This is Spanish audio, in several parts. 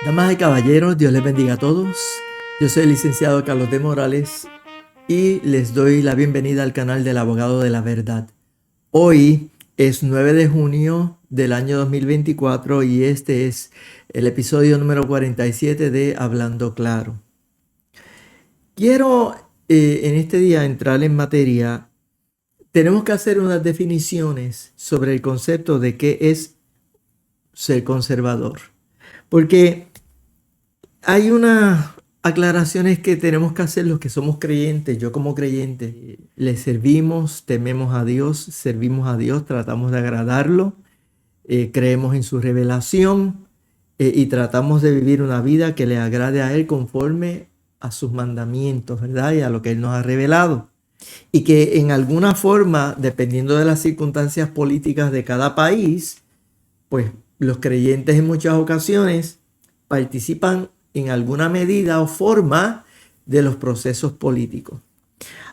Damas y caballeros, Dios les bendiga a todos. Yo soy el licenciado Carlos de Morales y les doy la bienvenida al canal del Abogado de la Verdad. Hoy es 9 de junio del año 2024 y este es el episodio número 47 de Hablando Claro. Quiero en este día entrar en materia. Tenemos que hacer unas definiciones sobre el concepto de qué es ser conservador. Porque hay unas aclaraciones que tenemos que hacer los que somos creyentes. Yo como creyente le servimos, tememos a Dios, servimos a Dios, tratamos de agradarlo, creemos en su revelación y tratamos de vivir una vida que le agrade a Él conforme a sus mandamientos, ¿verdad? Y a lo que Él nos ha revelado. Y que en alguna forma, dependiendo de las circunstancias políticas de cada país, pues los creyentes en muchas ocasiones participan en alguna medida o forma de los procesos políticos.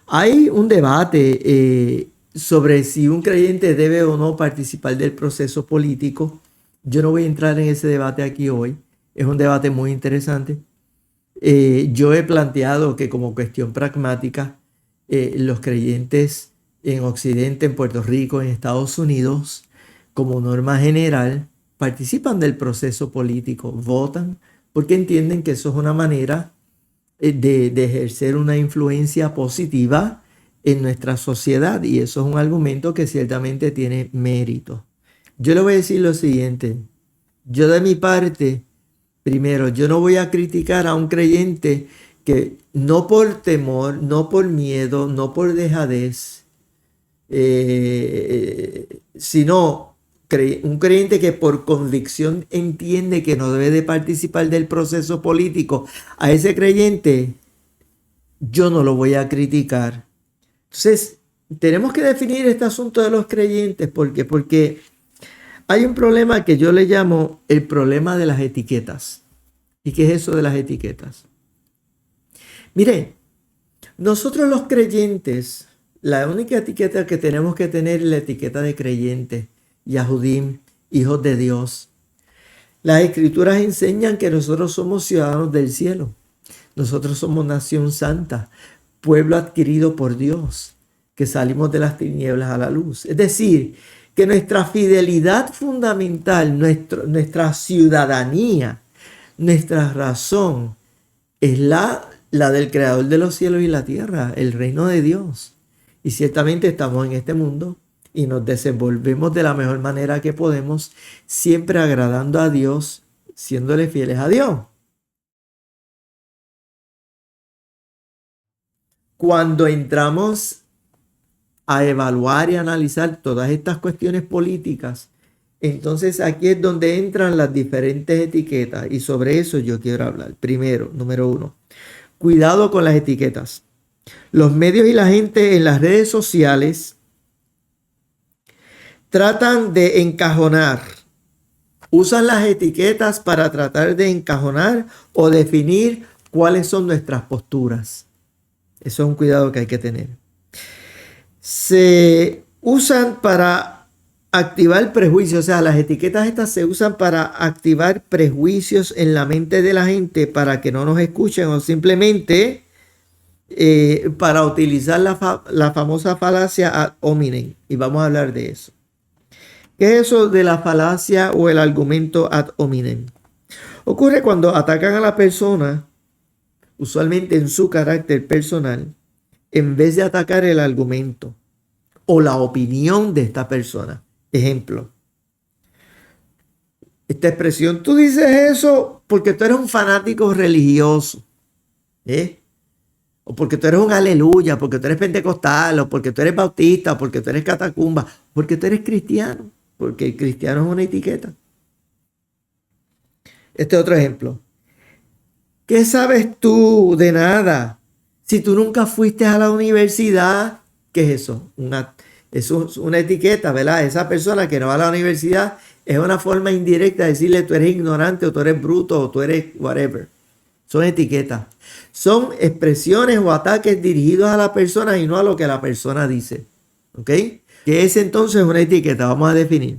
Hay un debate sobre si un creyente debe o no participar del proceso político. Yo no voy a entrar en ese debate aquí hoy. Es un debate muy interesante. Yo he planteado que como cuestión pragmática, los creyentes en Occidente, en Puerto Rico, en Estados Unidos, como norma general, participan del proceso político, votan, porque entienden que eso es una manera de ejercer una influencia positiva en nuestra sociedad, y eso es un argumento que ciertamente tiene mérito. Yo le voy a decir lo siguiente: yo de mi parte, primero, yo no voy a criticar a un creyente que no por temor, no por miedo, no por dejadez, sino un creyente que por convicción entiende que no debe de participar del proceso político. A ese creyente yo no lo voy a criticar. Entonces, tenemos que definir este asunto de los creyentes. ¿Por qué? Porque hay un problema que yo le llamo el problema de las etiquetas. ¿Y qué es eso de las etiquetas? Miren, nosotros los creyentes, la única etiqueta que tenemos que tener es la etiqueta de creyente, Yahudim, hijos de Dios. Las escrituras enseñan que nosotros somos ciudadanos del cielo. Nosotros somos nación santa, pueblo adquirido por Dios, que salimos de las tinieblas a la luz. Es decir, que nuestra fidelidad fundamental, nuestra ciudadanía, nuestra razón es la del creador de los cielos y la tierra, el reino de Dios. Y ciertamente estamos en este mundo y nos desenvolvemos de la mejor manera que podemos, siempre agradando a Dios, siéndole fieles a Dios. Cuando entramos a evaluar y analizar todas estas cuestiones políticas, entonces aquí es donde entran las diferentes etiquetas, y sobre eso yo quiero hablar. Primero, número uno, cuidado con las etiquetas. Los medios y la gente en las redes sociales tratan de encajonar, usan las etiquetas para tratar de encajonar o definir cuáles son nuestras posturas. Eso es un cuidado que hay que tener. Se usan para activar prejuicios, o sea, las etiquetas estas se usan para activar prejuicios en la mente de la gente para que no nos escuchen, o simplemente para utilizar la famosa falacia ad hominem, y vamos a hablar de eso. ¿Qué es eso de la falacia o el argumento ad hominem? Ocurre cuando atacan a la persona, usualmente en su carácter personal, en vez de atacar el argumento o la opinión de esta persona. Ejemplo, esta expresión: tú dices eso porque tú eres un fanático religioso, o porque tú eres un aleluya, porque tú eres pentecostal, o porque tú eres bautista, o porque tú eres catacumba, porque tú eres cristiano, porque el cristiano es una etiqueta. Este otro ejemplo: ¿qué sabes tú de nada? Si tú nunca fuiste a la universidad, ¿qué es eso? Eso es una etiqueta, ¿verdad? Esa persona que no va a la universidad es una forma indirecta de decirle: tú eres ignorante, o tú eres bruto, o tú eres whatever. Son etiquetas. Son expresiones o ataques dirigidos a la persona y no a lo que la persona dice. ¿Ok? ¿Qué es entonces una etiqueta? Vamos a definir.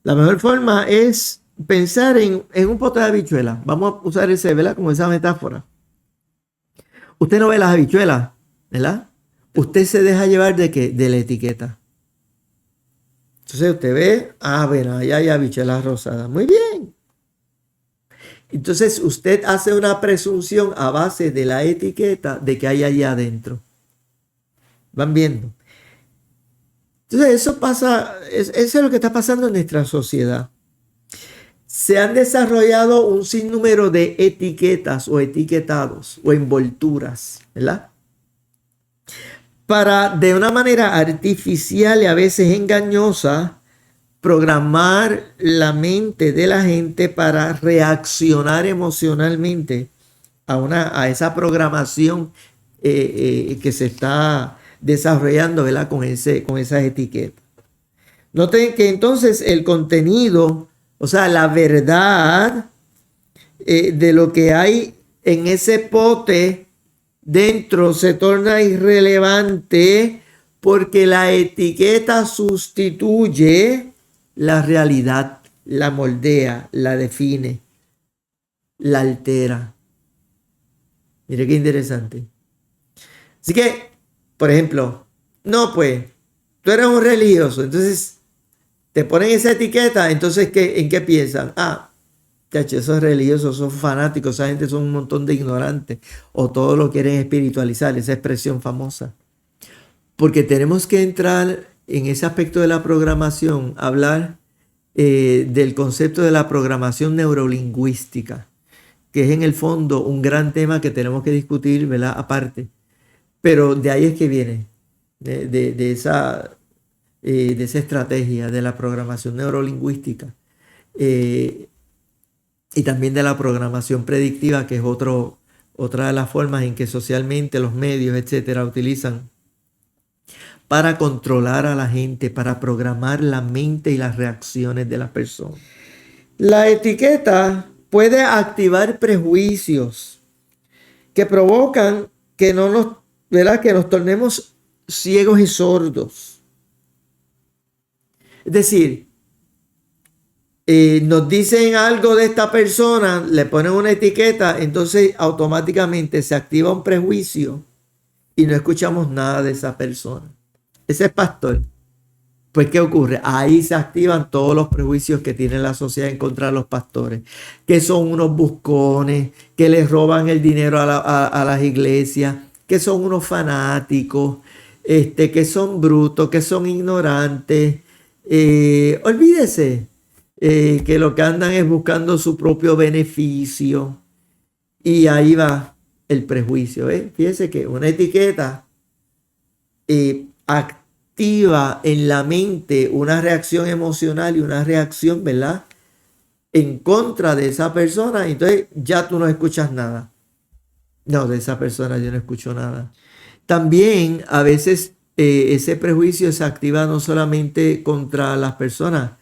La mejor forma es pensar en un pote de habichuelas. Vamos a usar ese, ¿verdad? Como esa metáfora. Usted no ve las habichuelas, ¿verdad? Usted se deja llevar de qué? De la etiqueta. Entonces usted ve, bueno, ahí hay habichuelas rosadas. Muy bien. Entonces usted hace una presunción a base de la etiqueta de que hay allá adentro. Van viendo. Entonces eso pasa, eso es lo que está pasando en nuestra sociedad. Se han desarrollado un sinnúmero de etiquetas o etiquetados o envolturas, ¿verdad? Para de una manera artificial y a veces engañosa programar la mente de la gente para reaccionar emocionalmente a esa programación que se está desarrollando, ¿verdad? Con esas etiquetas. Noten que entonces el contenido, o sea, la verdad de lo que hay en ese pote dentro se torna irrelevante porque la etiqueta sustituye la realidad, la moldea, la define, la altera. Mire qué interesante. Así que, por ejemplo, no, pues, tú eres un religioso, entonces te ponen esa etiqueta, entonces ¿en qué piensan? Chacho, esos religiosos son fanáticos, esa gente son un montón de ignorantes, o todo lo quieren espiritualizar, esa expresión famosa. Porque tenemos que entrar en ese aspecto de la programación, hablar del concepto de la programación neurolingüística, que es en el fondo un gran tema que tenemos que discutir, ¿verdad? Aparte. Pero de ahí es que viene, de esa estrategia de la programación neurolingüística. Y también de la programación predictiva, que es otra de las formas en que socialmente los medios, etcétera, utilizan para controlar a la gente, para programar la mente y las reacciones de las personas. La etiqueta puede activar prejuicios que provocan que que nos tornemos ciegos y sordos. Es decir, nos dicen algo de esta persona, le ponen una etiqueta, entonces automáticamente se activa un prejuicio y no escuchamos nada de esa persona. Ese es pastor. Pues, ¿qué ocurre? Ahí se activan todos los prejuicios que tiene la sociedad en contra de los pastores, que son unos buscones, que les roban el dinero a las iglesias, que son unos fanáticos, que son brutos, que son ignorantes. Olvídese que lo que andan es buscando su propio beneficio. Y ahí va el prejuicio. Fíjese que una etiqueta activa en la mente una reacción emocional y una reacción, ¿verdad?, en contra de esa persona. Entonces ya tú no escuchas nada. No, de esa persona yo no escucho nada. También a veces ese prejuicio se activa no solamente contra las personas,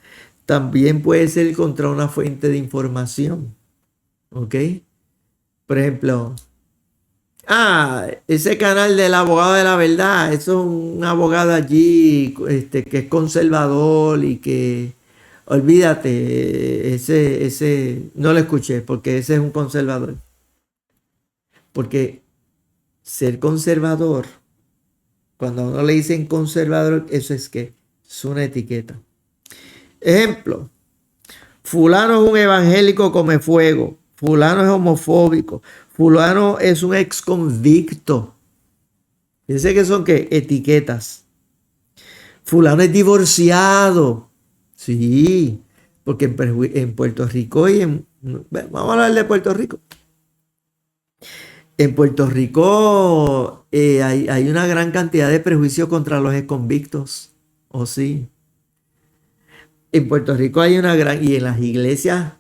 también puede ser contra una fuente de información. ¿Ok? Por ejemplo, ese canal del abogado de la verdad, eso es un abogado allí que es conservador y que, olvídate, ese no lo escuché porque ese es un conservador. Porque ser conservador, cuando a uno le dicen conservador, eso es que es una etiqueta. Ejemplo, fulano es un evangélico come fuego, fulano es homofóbico, fulano es un ex convicto. Fíjense que son ¿qué? Etiquetas. Fulano es divorciado. Sí, porque en Puerto Rico vamos a hablar de Puerto Rico. En Puerto Rico hay una gran cantidad de prejuicios contra los ex convictos. ¿O sí? En Puerto Rico hay una gran, y en las iglesias,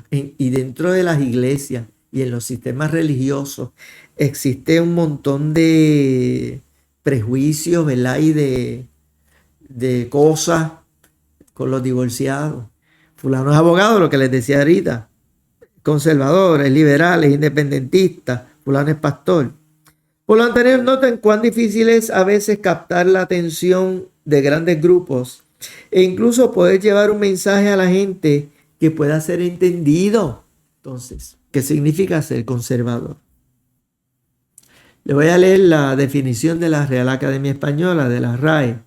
y dentro de las iglesias y en los sistemas religiosos, existe un montón de prejuicios, ¿verdad? Y de cosas con los divorciados. Fulano es abogado, lo que les decía ahorita, conservadores, liberales, independentistas, fulano es pastor. Por lo anterior, noten cuán difícil es a veces captar la atención de grandes grupos e incluso poder llevar un mensaje a la gente que pueda ser entendido. Entonces, ¿qué significa ser conservador? Le voy a leer la definición de la Real Academia Española, de la RAE.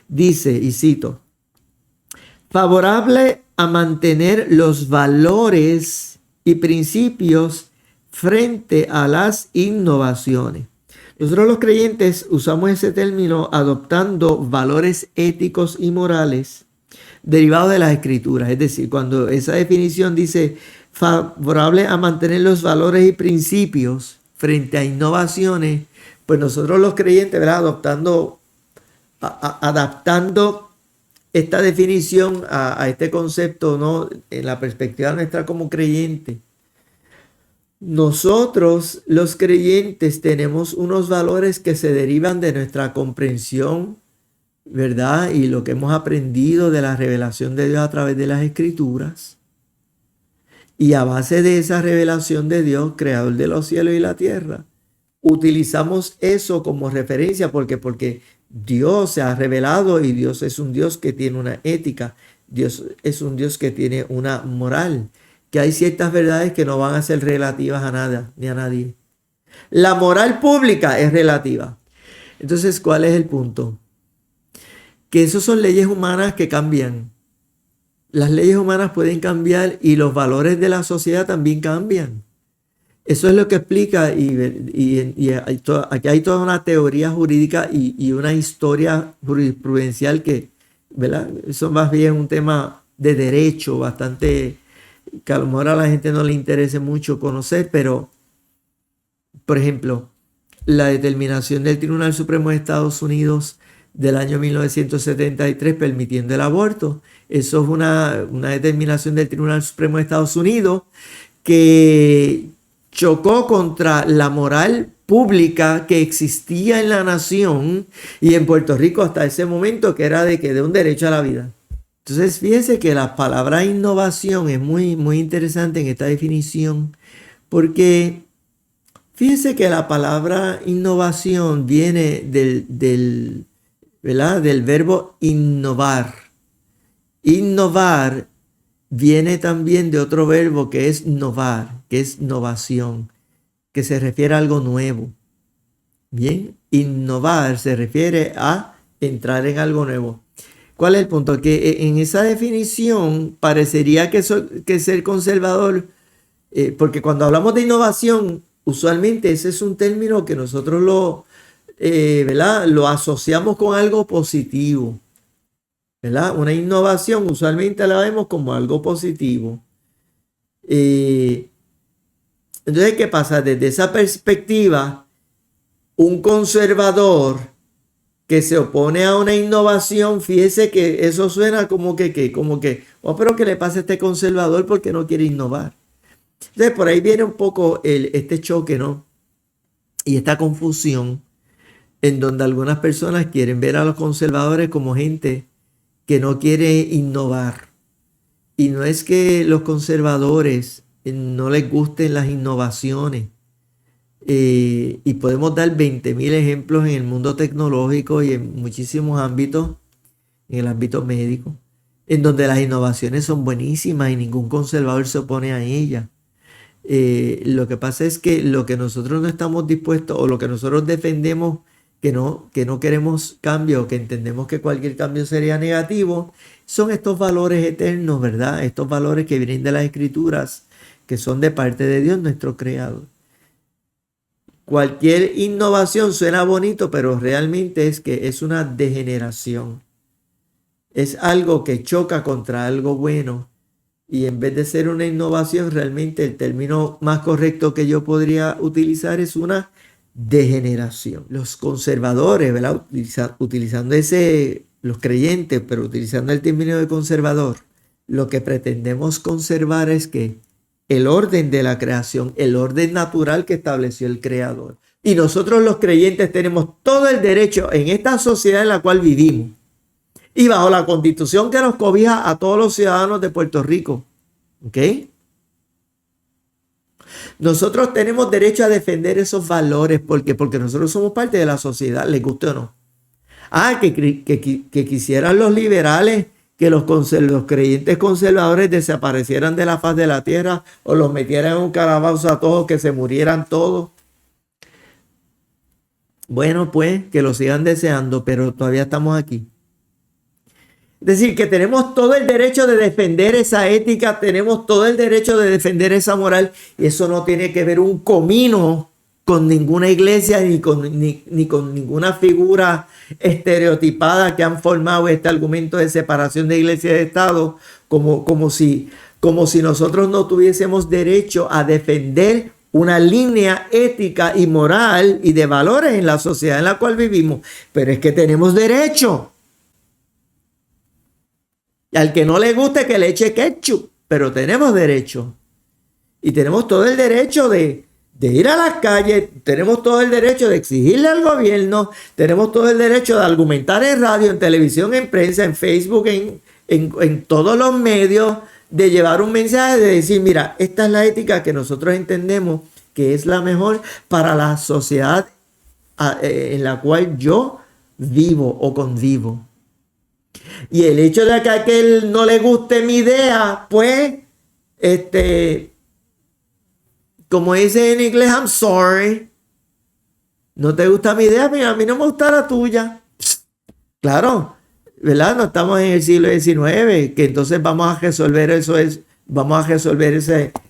Dice, y cito, favorable a mantener los valores y principios frente a las innovaciones. Nosotros los creyentes usamos ese término adoptando valores éticos y morales derivados de las escrituras. Es decir, cuando esa definición dice favorable a mantener los valores y principios frente a innovaciones, pues nosotros los creyentes, ¿verdad? Adaptando esta definición a este concepto, ¿no? En la perspectiva nuestra como creyentes. Nosotros los creyentes tenemos unos valores que se derivan de nuestra comprensión, ¿verdad? Y lo que hemos aprendido de la revelación de Dios a través de las escrituras. Y a base de esa revelación de Dios, creador de los cielos y la tierra, utilizamos eso como referencia porque Dios se ha revelado y Dios es un Dios que tiene una ética. Dios es un Dios que tiene una moral. Que hay ciertas verdades que no van a ser relativas a nada ni a nadie. La moral pública es relativa. Entonces, ¿cuál es el punto? Que esas son leyes humanas que cambian. Las leyes humanas pueden cambiar y los valores de la sociedad también cambian. Eso es lo que explica aquí hay toda una teoría jurídica y una historia jurisprudencial que, ¿verdad? Eso más bien es un tema de derecho bastante que a lo mejor a la gente no le interese mucho conocer, pero, por ejemplo, la determinación del Tribunal Supremo de Estados Unidos del año 1973 permitiendo el aborto. Eso es una determinación del Tribunal Supremo de Estados Unidos que chocó contra la moral pública que existía en la nación y en Puerto Rico hasta ese momento, que era de un derecho a la vida. Entonces, fíjense que la palabra innovación es muy, muy interesante en esta definición, porque fíjense que la palabra innovación viene ¿verdad? Del verbo innovar. Innovar viene también de otro verbo que es novar, que es novación, que se refiere a algo nuevo. Bien, innovar se refiere a entrar en algo nuevo. ¿Cuál es el punto? Que en esa definición parecería que ser conservador, porque cuando hablamos de innovación, usualmente ese es un término que nosotros ¿verdad? Lo asociamos con algo positivo, ¿verdad? Una innovación usualmente la vemos como algo positivo. Entonces, ¿qué pasa? Desde esa perspectiva, un conservador que se opone a una innovación, fíjese que eso suena como que, oh, pero ¿qué le pasa a este conservador porque no quiere innovar? Entonces, por ahí viene un poco este choque, ¿no? Y esta confusión en donde algunas personas quieren ver a los conservadores como gente que no quiere innovar. Y no es que los conservadores no les gusten las innovaciones. Y podemos dar 20.000 ejemplos en el mundo tecnológico y en muchísimos ámbitos, en el ámbito médico, en donde las innovaciones son buenísimas y ningún conservador se opone a ellas. Lo que pasa es que lo que nosotros no estamos dispuestos o lo que nosotros defendemos que no queremos cambio, que entendemos que cualquier cambio sería negativo, son estos valores eternos, ¿verdad? Estos valores que vienen de las Escrituras, que son de parte de Dios, nuestro Creador. Cualquier innovación suena bonito, pero realmente es una degeneración. Es algo que choca contra algo bueno. Y en vez de ser una innovación, realmente el término más correcto que yo podría utilizar es una degeneración. Los conservadores, ¿verdad? Utilizando los creyentes, pero utilizando el término de conservador, lo que pretendemos conservar es que el orden de la creación, el orden natural que estableció el Creador. Y nosotros los creyentes tenemos todo el derecho en esta sociedad en la cual vivimos y bajo la Constitución que nos cobija a todos los ciudadanos de Puerto Rico. ¿Ok? Nosotros tenemos derecho a defender esos valores porque nosotros somos parte de la sociedad, les guste o no. Que quisieran los liberales que los creyentes conservadores desaparecieran de la faz de la tierra o los metieran en un calabozo a todos, que se murieran todos. Bueno, pues que lo sigan deseando, pero todavía estamos aquí. Es decir, que tenemos todo el derecho de defender esa ética, tenemos todo el derecho de defender esa moral, y eso no tiene que ver un comino con ninguna iglesia ni con ninguna figura estereotipada que han formado este argumento de separación de iglesia y de Estado, como si nosotros no tuviésemos derecho a defender una línea ética y moral y de valores en la sociedad en la cual vivimos. Pero es que tenemos derecho. Y al que no le guste, que le eche ketchup, pero tenemos derecho. Y tenemos todo el derecho de ir a las calles, tenemos todo el derecho de exigirle al gobierno, tenemos todo el derecho de argumentar en radio, en televisión, en prensa, en Facebook, en todos los medios, de llevar un mensaje, de decir, mira, esta es la ética que nosotros entendemos que es la mejor para la sociedad en la cual yo vivo o convivo. Y el hecho de que a aquel no le guste mi idea, pues, como dice en inglés, I'm sorry. No te gusta mi idea, pero a mí no me gusta la tuya. Claro, ¿verdad? No estamos en el siglo XIX, que entonces vamos a resolver vamos a resolver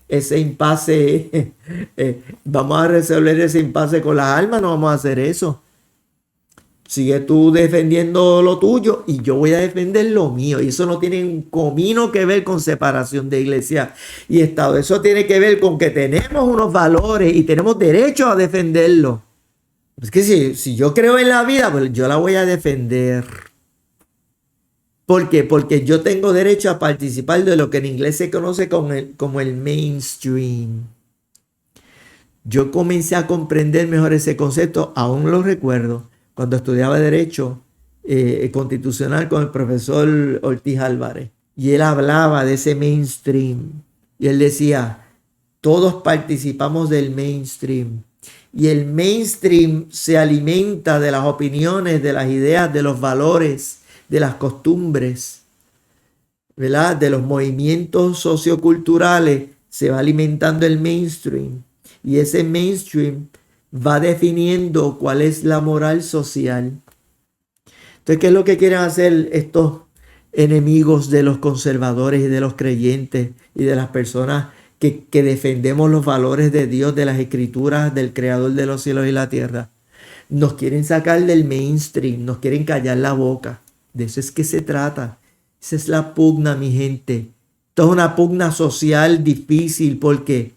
ese impasse, vamos a resolver ese impasse con las armas, no vamos a hacer eso. Sigue tú defendiendo lo tuyo y yo voy a defender lo mío. Y eso no tiene un comino que ver con separación de iglesia y Estado. Eso tiene que ver con que tenemos unos valores y tenemos derecho a defenderlos. Es que si yo creo en la vida, pues yo la voy a defender. ¿Por qué? Porque yo tengo derecho a participar de lo que en inglés se conoce como el mainstream. Yo comencé a comprender mejor ese concepto, aún lo recuerdo, cuando estudiaba Derecho Constitucional con el profesor Ortiz Álvarez. Y él hablaba de ese mainstream. Y él decía, todos participamos del mainstream. Y el mainstream se alimenta de las opiniones, de las ideas, de los valores, de las costumbres, ¿verdad? De los movimientos socioculturales. Se va alimentando el mainstream. Y ese mainstream va definiendo cuál es la moral social. Entonces, ¿qué es lo que quieren hacer estos enemigos de los conservadores y de los creyentes y de las personas que defendemos los valores de Dios, de las escrituras, del creador de los cielos y la tierra? Nos quieren sacar del mainstream, nos quieren callar la boca. De eso es que se trata. Esa es la pugna, mi gente. Esto es una pugna social difícil porque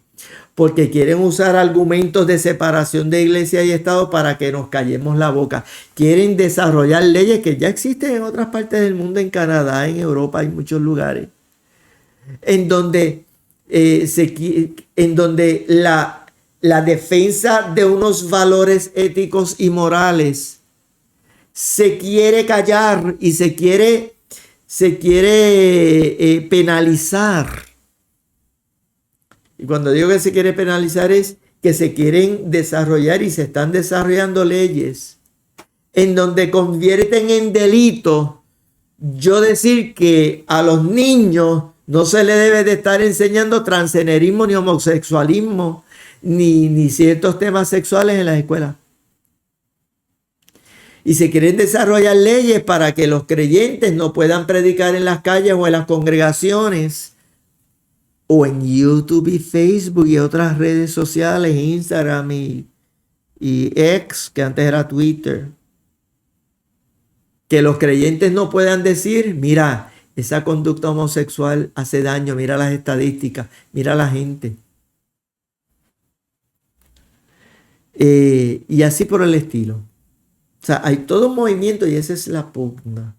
quieren usar argumentos de separación de iglesia y Estado para que nos callemos la boca. Quieren desarrollar leyes que ya existen en otras partes del mundo, en Canadá, en Europa, en muchos lugares, en donde, la defensa de unos valores éticos y morales se quiere callar y se quiere penalizar. Y cuando digo que se quiere penalizar es que se quieren desarrollar y se están desarrollando leyes en donde convierten en delito yo decir que a los niños no se le debe de estar enseñando transgenerismo ni homosexualismo ni ciertos temas sexuales en las escuelas. Y se quieren desarrollar leyes para que los creyentes no puedan predicar en las calles o en las congregaciones o en YouTube y Facebook y otras redes sociales, Instagram y X, que antes era Twitter. Que los creyentes no puedan decir, mira, esa conducta homosexual hace daño, mira las estadísticas, mira la gente. Y así por el estilo. O sea, hay todo un movimiento y esa es la pugna.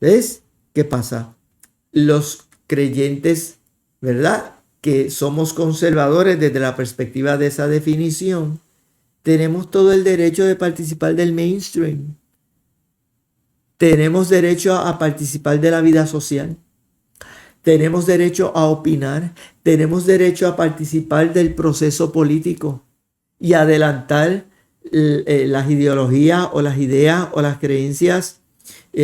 ¿Ves? ¿Qué pasa? Los creyentes, ¿verdad?, que somos conservadores desde la perspectiva de esa definición, tenemos todo el derecho de participar del mainstream. Tenemos derecho a participar de la vida social. Tenemos derecho a opinar. Tenemos derecho a participar del proceso político y adelantar las ideologías o las ideas o las creencias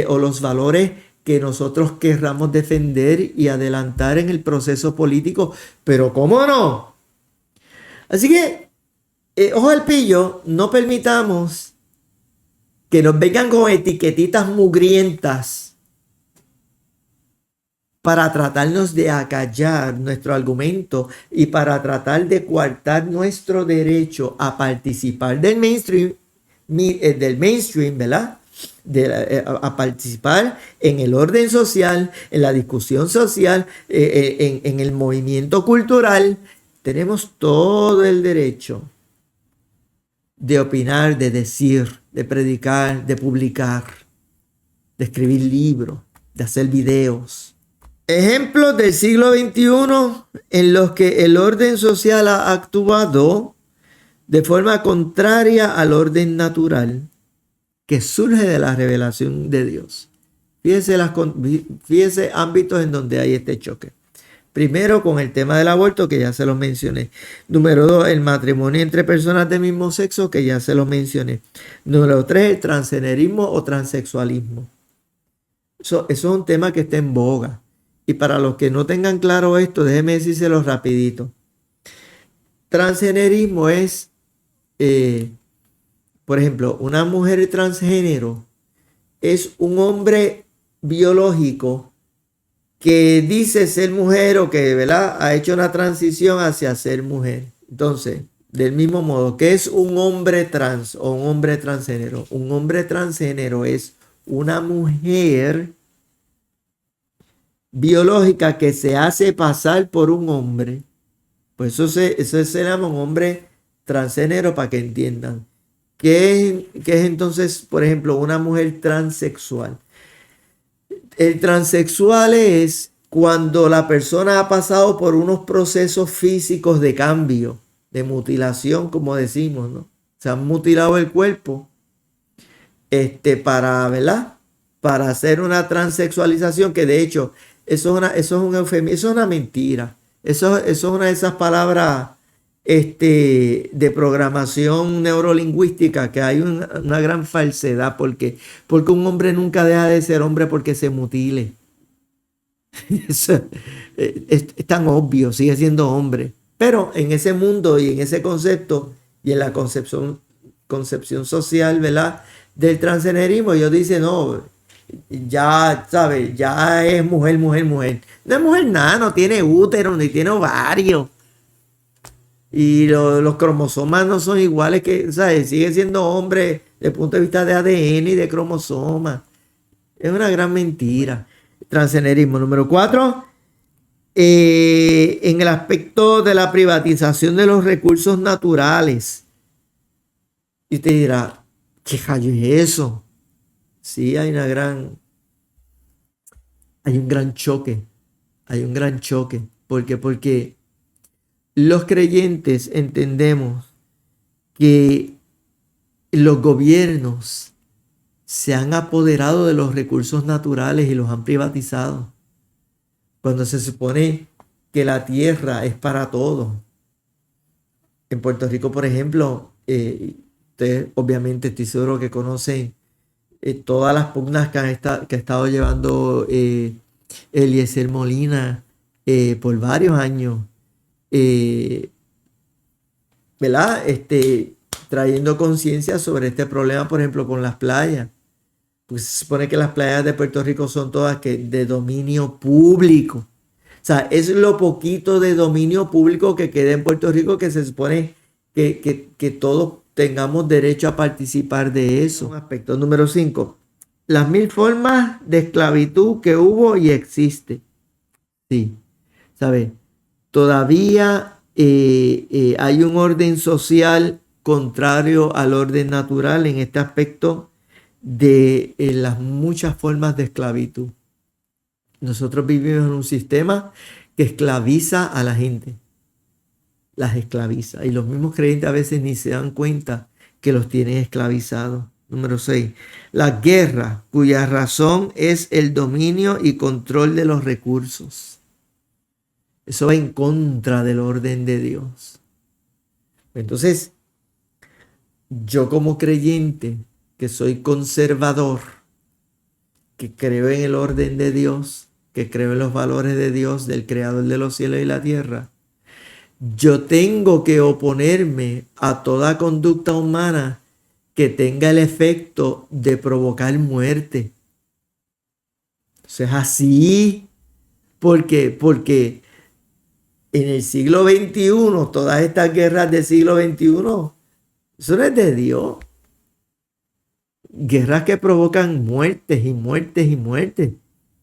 o los valores que nosotros querramos defender y adelantar en el proceso político, pero ¿cómo no? Así que, ojo al pillo, no permitamos que nos vengan con etiquetitas mugrientas para tratarnos de acallar nuestro argumento y para tratar de coartar nuestro derecho a participar del mainstream, ¿verdad? A participar en el orden social, en la discusión social, en el movimiento cultural. Tenemos todo el derecho de opinar, de decir, de predicar, de publicar, de escribir libros, de hacer videos. Ejemplos del siglo XXI en los que el orden social ha actuado de forma contraria al orden natural que surge de la revelación de Dios. Fíjese ámbitos en donde hay este choque. Primero, con el tema del aborto, que ya se los mencioné. Número 2, el matrimonio entre personas del mismo sexo, que ya se los mencioné. Número 3, el transgenerismo o transexualismo. Eso es un tema que está en boga. Y para los que no tengan claro esto, déjenme decírselo rapidito. Transgenerismo es, por ejemplo, una mujer transgénero es un hombre biológico que dice ser mujer o que, ¿verdad?, ha hecho una transición hacia ser mujer. Entonces, del mismo modo, ¿qué es un hombre trans o un hombre transgénero? Un hombre transgénero es una mujer biológica que se hace pasar por un hombre. Pues eso se llama un hombre transgénero, para que entiendan. ¿Qué es entonces, por ejemplo, una mujer transexual? El transexual es cuando la persona ha pasado por unos procesos físicos de cambio, de mutilación, como decimos, ¿no? Se han mutilado el cuerpo para, ¿verdad?, para hacer una transexualización, que de hecho eso es un eufemismo, eso es una mentira. Eso es una de esas palabras de programación neurolingüística, que hay una gran falsedad, porque un hombre nunca deja de ser hombre porque se mutile. Eso, es tan obvio, sigue siendo hombre. Pero en ese mundo y en ese concepto y en la concepción social, ¿verdad?, del transgenerismo, ellos dicen, no, ya, ¿sabes? Ya es mujer, mujer, mujer. No es mujer nada, no tiene útero, ni tiene ovario. Y los cromosomas no son iguales, que, ¿sabes?, sigue siendo hombre desde el punto de vista de ADN y de cromosomas. Es una gran mentira. Transgenerismo. Número 4. En el aspecto de la privatización de los recursos naturales. Y usted dirá, ¿qué rayo es eso? Sí, hay un gran choque. Hay un gran choque. ¿Por qué? Porque los creyentes entendemos que los gobiernos se han apoderado de los recursos naturales y los han privatizado, cuando se supone que la tierra es para todos. En Puerto Rico, por ejemplo, ustedes obviamente estoy seguro que conocen todas las pugnas que ha estado llevando Eliezer Molina por varios años, ¿verdad? Trayendo conciencia sobre este problema, por ejemplo, con las playas. Pues se supone que las playas de Puerto Rico son todas de dominio público. O sea, es lo poquito de dominio público que queda en Puerto Rico, que se supone que todos tengamos derecho a participar de eso. Un aspecto. Número 5. Las 1000 formas de esclavitud que hubo y existe. Sí, ¿sabes? Todavía hay un orden social contrario al orden natural en este aspecto de las muchas formas de esclavitud. Nosotros vivimos en un sistema que esclaviza a la gente. Las esclaviza. Y los mismos creyentes a veces ni se dan cuenta que los tienen esclavizados. Número 6. La guerra, cuya razón es el dominio y control de los recursos. Eso va en contra del orden de Dios. Entonces, yo como creyente, que soy conservador, que creo en el orden de Dios, que creo en los valores de Dios, del creador de los cielos y la tierra, yo tengo que oponerme a toda conducta humana que tenga el efecto de provocar muerte. Eso es así. Porque en el siglo XXI, todas estas guerras del siglo XXI, eso no es de Dios. Guerras que provocan muertes y muertes y muertes.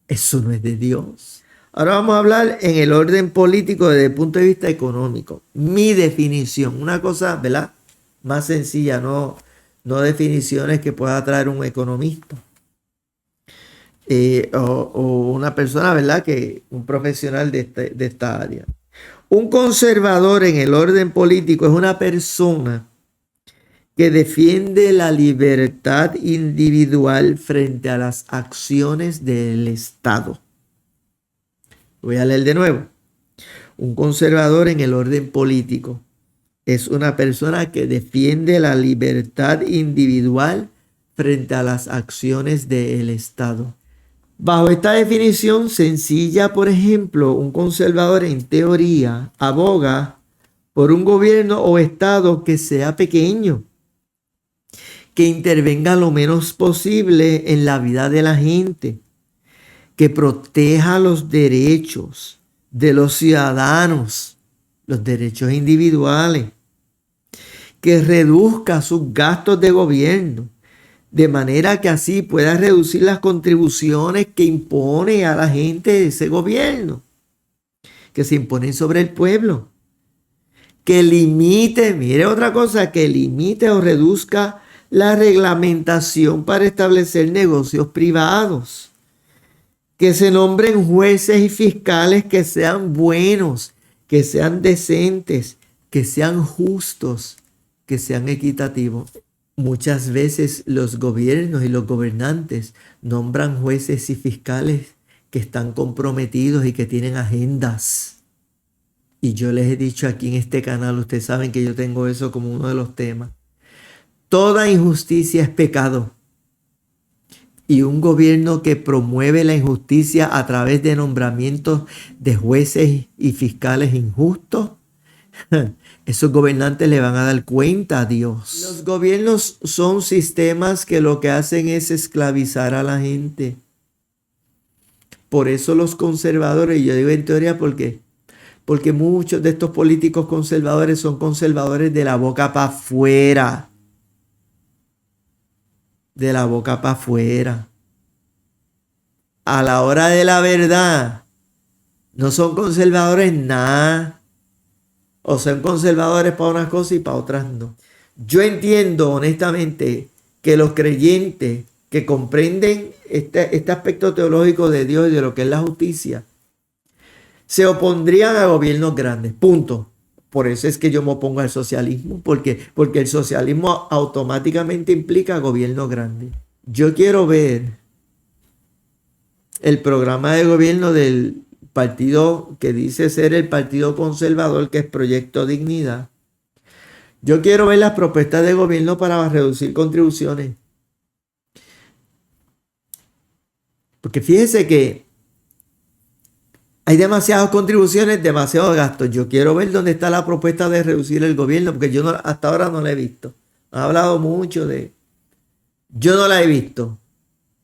Eso no es de Dios. Ahora vamos a hablar en el orden político desde el punto de vista económico. Mi definición, una cosa, ¿verdad?, más sencilla, no definiciones que pueda traer un economista. O una persona, ¿verdad?, un profesional de esta área. Un conservador en el orden político es una persona que defiende la libertad individual frente a las acciones del Estado. Voy a leer de nuevo. Un conservador en el orden político es una persona que defiende la libertad individual frente a las acciones del Estado. Bajo esta definición sencilla, por ejemplo, un conservador en teoría aboga por un gobierno o Estado que sea pequeño, que intervenga lo menos posible en la vida de la gente, que proteja los derechos de los ciudadanos, los derechos individuales, que reduzca sus gastos de gobierno, de manera que así pueda reducir las contribuciones que impone a la gente de ese gobierno, que se imponen sobre el pueblo, que limite, mire otra cosa, que limite o reduzca la reglamentación para establecer negocios privados, que se nombren jueces y fiscales que sean buenos, que sean decentes, que sean justos, que sean equitativos. Muchas veces los gobiernos y los gobernantes nombran jueces y fiscales que están comprometidos y que tienen agendas. Y yo les he dicho aquí en este canal, ustedes saben que yo tengo eso como uno de los temas. Toda injusticia es pecado. Y un gobierno que promueve la injusticia a través de nombramientos de jueces y fiscales injustos, esos gobernantes le van a dar cuenta a Dios. Los gobiernos son sistemas que lo que hacen es esclavizar a la gente. Por eso los conservadores, y yo digo en teoría porque muchos de estos políticos conservadores son conservadores de la boca para afuera. De la boca para afuera. A la hora de la verdad, no son conservadores nada. O son conservadores para unas cosas y para otras no. Yo entiendo honestamente que los creyentes que comprenden este aspecto teológico de Dios y de lo que es la justicia, se opondrían a gobiernos grandes. Punto. Por eso es que yo me opongo al socialismo. Porque el socialismo automáticamente implica gobierno grande. Yo quiero ver el programa de gobierno del partido que dice ser el Partido Conservador, que es Proyecto Dignidad. Yo quiero ver las propuestas de gobierno para reducir contribuciones. Porque fíjese que hay demasiadas contribuciones, demasiados gastos. Yo quiero ver dónde está la propuesta de reducir el gobierno, porque yo hasta ahora no la he visto. Han hablado mucho de... Yo no la he visto.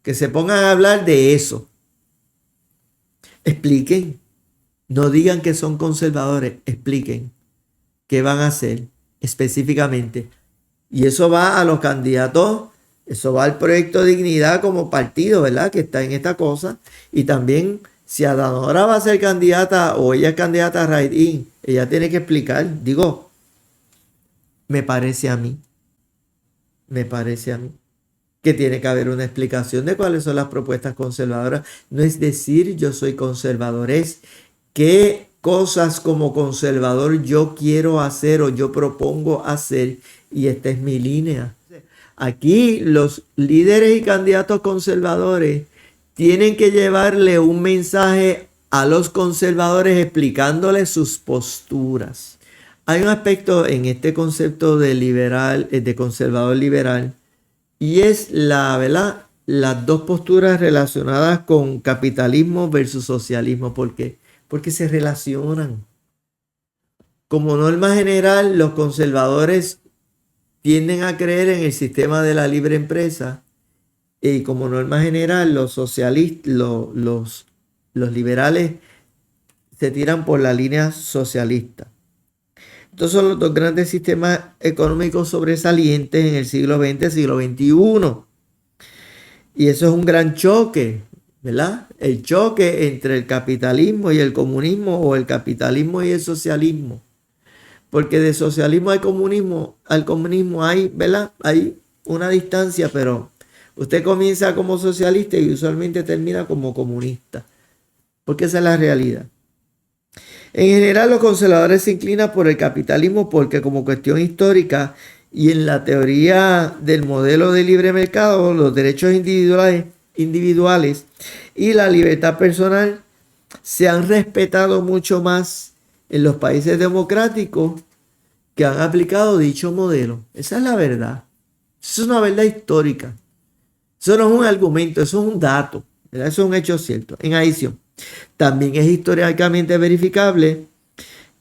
Que se pongan a hablar de eso. Expliquen. No digan que son conservadores. Expliquen qué van a hacer específicamente. Y eso va a los candidatos. Eso va al Proyecto Dignidad como partido, ¿verdad?, que está en esta cosa. Y también, si Adanora va a ser candidata o ella es candidata a Write-in, ella tiene que explicar. Digo, me parece a mí que tiene que haber una explicación de cuáles son las propuestas conservadoras. No es decir yo soy conservador, es qué cosas como conservador yo quiero hacer o yo propongo hacer, y esta es mi línea. Aquí los líderes y candidatos conservadores tienen que llevarle un mensaje a los conservadores explicándoles sus posturas. Hay un aspecto en este concepto de liberal, de conservador liberal, y es la, ¿verdad?, las dos posturas relacionadas con capitalismo versus socialismo. ¿Por qué? Porque se relacionan. Como norma general, los conservadores tienden a creer en el sistema de la libre empresa y como norma general, los socialistas, los liberales se tiran por la línea socialista. Estos son los dos grandes sistemas económicos sobresalientes en el siglo XX, siglo XXI. Y eso es un gran choque, ¿verdad? El choque entre el capitalismo y el comunismo o el capitalismo y el socialismo. Porque de socialismo al comunismo hay, ¿verdad? Hay una distancia, pero usted comienza como socialista y usualmente termina como comunista. Porque esa es la realidad. En general, los conservadores se inclinan por el capitalismo porque como cuestión histórica y en la teoría del modelo de libre mercado, los derechos individuales y la libertad personal se han respetado mucho más en los países democráticos que han aplicado dicho modelo. Esa es la verdad. Eso es una verdad histórica. Eso no es un argumento, eso es un dato. ¿Verdad? Eso es un hecho cierto. En adición, también es históricamente verificable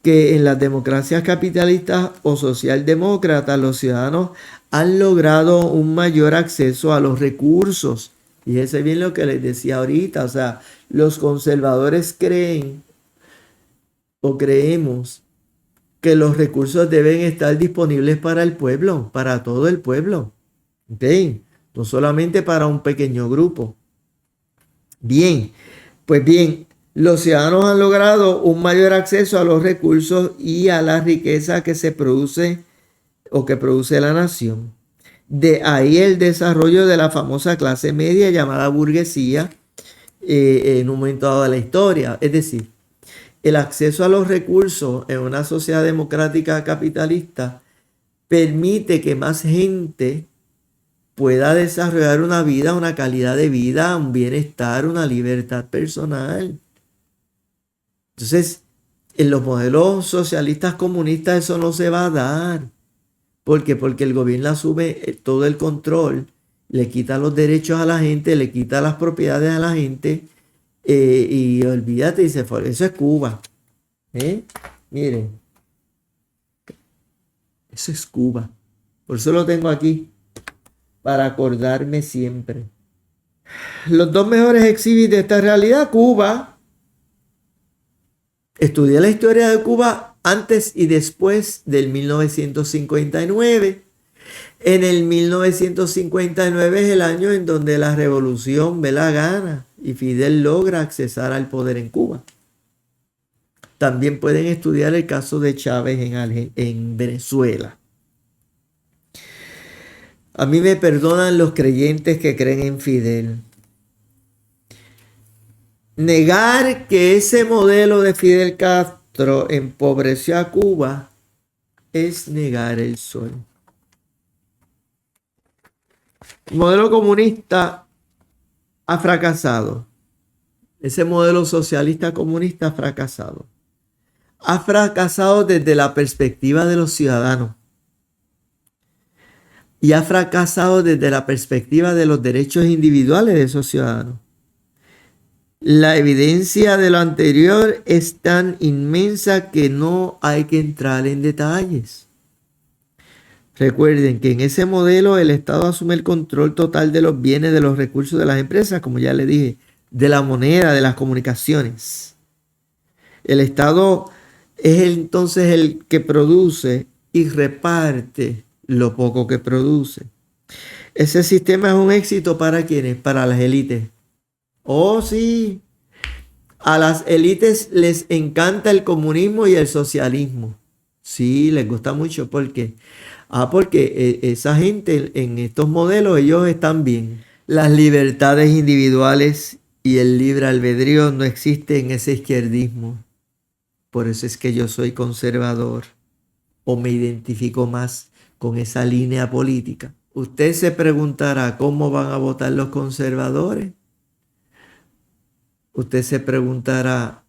que en las democracias capitalistas o socialdemócratas los ciudadanos han logrado un mayor acceso a los recursos. Fíjense bien lo que les decía ahorita. O sea, los conservadores creen o creemos que los recursos deben estar disponibles para el pueblo, para todo el pueblo. ¿Ok? No solamente para un pequeño grupo. Bien, pues bien, los ciudadanos han logrado un mayor acceso a los recursos y a la riqueza que se produce o que produce la nación. De ahí el desarrollo de la famosa clase media llamada burguesía en un momento dado de la historia. Es decir, el acceso a los recursos en una sociedad democrática capitalista permite que más gente pueda desarrollar una vida, una calidad de vida, un bienestar, una libertad personal. Entonces, en los modelos socialistas comunistas eso no se va a dar. ¿Por qué? Porque el gobierno asume todo el control, le quita los derechos a la gente, le quita las propiedades a la gente y olvídate y se fue. Eso es Cuba. Miren, eso es Cuba. Por eso lo tengo aquí, para acordarme siempre. Los dos mejores exhibits de esta realidad, Cuba. Estudié la historia de Cuba antes y después del 1959. En el 1959 es el año en donde la revolución ve la gana y Fidel logra accesar al poder en Cuba. También pueden estudiar el caso de Chávez en Venezuela. A mí me perdonan los creyentes que creen en Fidel. Negar que ese modelo de Fidel Castro empobreció a Cuba es negar el sol. El modelo comunista ha fracasado. Ese modelo socialista comunista ha fracasado. Ha fracasado desde la perspectiva de los ciudadanos. Y ha fracasado desde la perspectiva de los derechos individuales de esos ciudadanos. La evidencia de lo anterior es tan inmensa que no hay que entrar en detalles. Recuerden que en ese modelo el Estado asume el control total de los bienes, de los recursos de las empresas, como ya le dije, de la moneda, de las comunicaciones. El Estado es entonces el que produce y reparte lo poco que produce. Ese sistema es un éxito para ¿quiénes? Para las élites. Oh, sí. A las élites les encanta el comunismo y el socialismo. Sí, les gusta mucho. ¿Por qué? Porque esa gente en estos modelos, ellos están bien. Las libertades individuales y el libre albedrío no existen en ese izquierdismo. Por eso es que yo soy conservador o me identifico más con esa línea política. Usted se preguntará cómo van a votar los conservadores. Usted se preguntará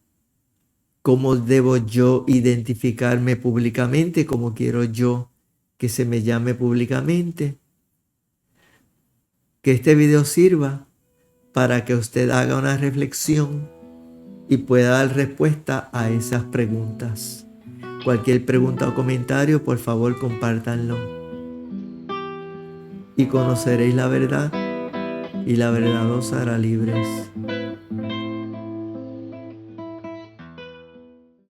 cómo debo yo identificarme públicamente, cómo quiero yo que se me llame públicamente. que este video sirva para que usted haga una reflexión y pueda dar respuesta a esas preguntas. Cualquier pregunta o comentario, por favor, compártanlo. Y conoceréis la verdad, y la verdad os hará libres.